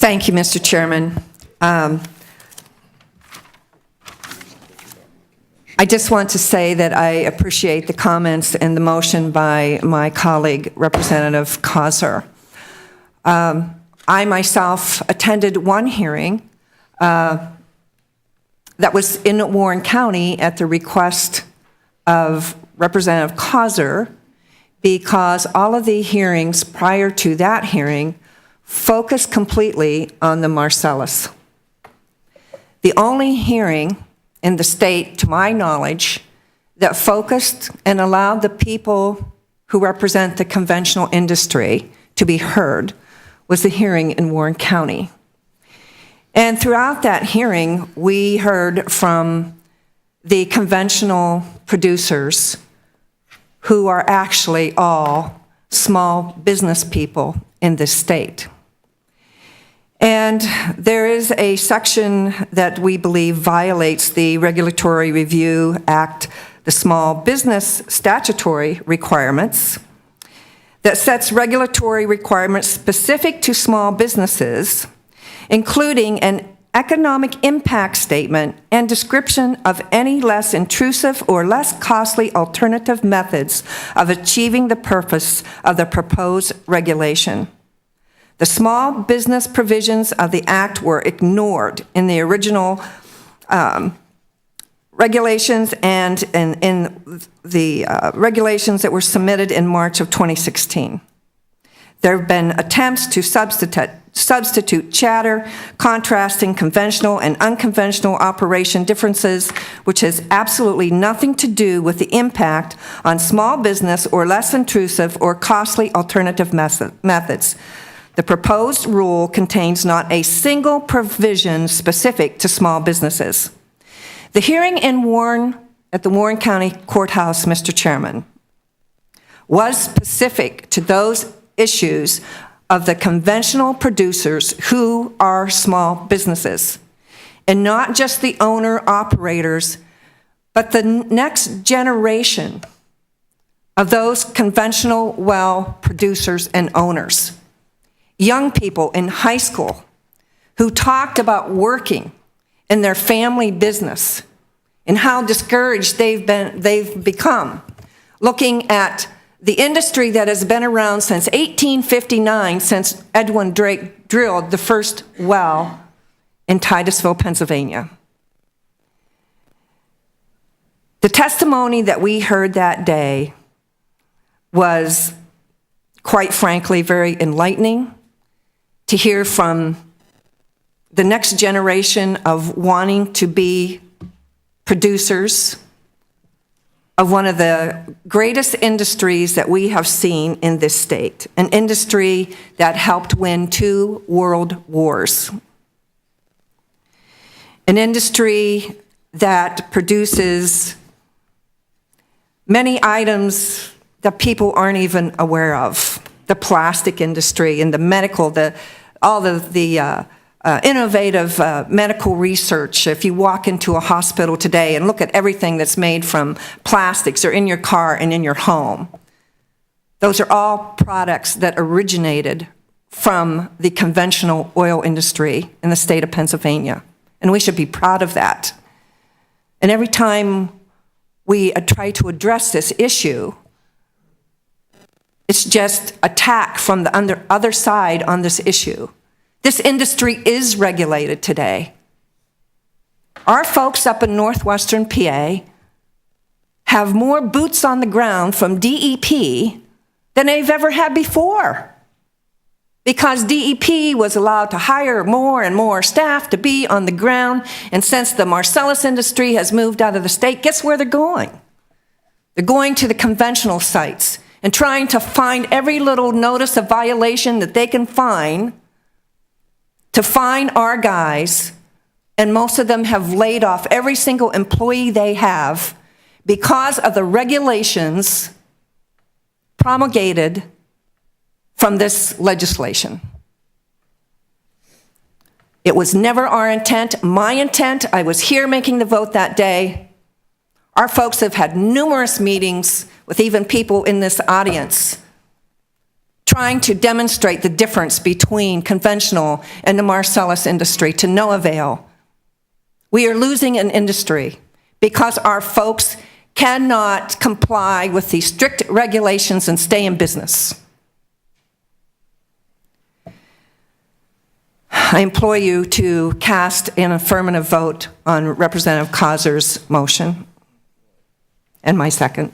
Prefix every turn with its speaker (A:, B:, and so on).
A: Thank you, Mr. Chairman. I just want to say that I appreciate the comments and the motion by my colleague, Representative Causer. I myself attended one hearing that was in Warren County at the request of Representative Causer, because all of the hearings prior to that hearing focused completely on the Marcellus. The only hearing in the state, to my knowledge, that focused and allowed the people who represent the conventional industry to be heard was the hearing in Warren County. And throughout that hearing, we heard from the conventional producers, who are actually all small business people in this state. And there is a section that we believe violates the Regulatory Review Act, the Small Business Statutory Requirements, that sets regulatory requirements specific to small businesses, including an economic impact statement and description of any less intrusive or less costly alternative methods of achieving the purpose of the proposed regulation. The small business provisions of the Act were ignored in the original regulations and in the regulations that were submitted in March of 2016. There have been attempts to substitute chatter, contrasting conventional and unconventional operation differences, which has absolutely nothing to do with the impact on small business or less intrusive or costly alternative methods. The proposed rule contains not a single provision specific to small businesses. The hearing at the Warren County Courthouse, Mr. Chairman, was specific to those issues of the conventional producers who are small businesses, and not just the owner-operators, but the next generation of those conventional well producers and owners. Young people in high school who talked about working in their family business and how discouraged they've become, looking at the industry that has been around since 1859, since Edwin Drake drilled the first well in Titusville, Pennsylvania. The testimony that we heard that day was, quite frankly, very enlightening to hear from the next generation of wanting to be producers of one of the greatest industries that we have seen in this state, an industry that helped win 2 world wars, an industry that produces many items that people aren't even aware of, the plastic industry and the medical, all the innovative medical research. If you walk into a hospital today and look at everything that's made from plastics or in your car and in your home, those are all products that originated from the conventional oil industry in the state of Pennsylvania. And we should be proud of that. And every time we try to address this issue, it's just attack from the other side on this issue. This industry is regulated today. Our folks up in northwestern PA have more boots on the ground from DEP than they've ever had before, because DEP was allowed to hire more and more staff to be on the ground, and since the Marcellus industry has moved out of the state, guess where they're going? They're going to the conventional sites and trying to find every little notice of violation that they can find to fine our guys, and most of them have laid off every single employee they have because of the regulations promulgated from this legislation. It was never our intent, my intent. I was here making the vote that day. Our folks have had numerous meetings with even people in this audience trying to demonstrate the difference between conventional and the Marcellus industry to no avail. We are losing an industry because our folks cannot comply with these strict regulations and stay in business. I implore you to cast an affirmative vote on Representative Causer's motion and my second.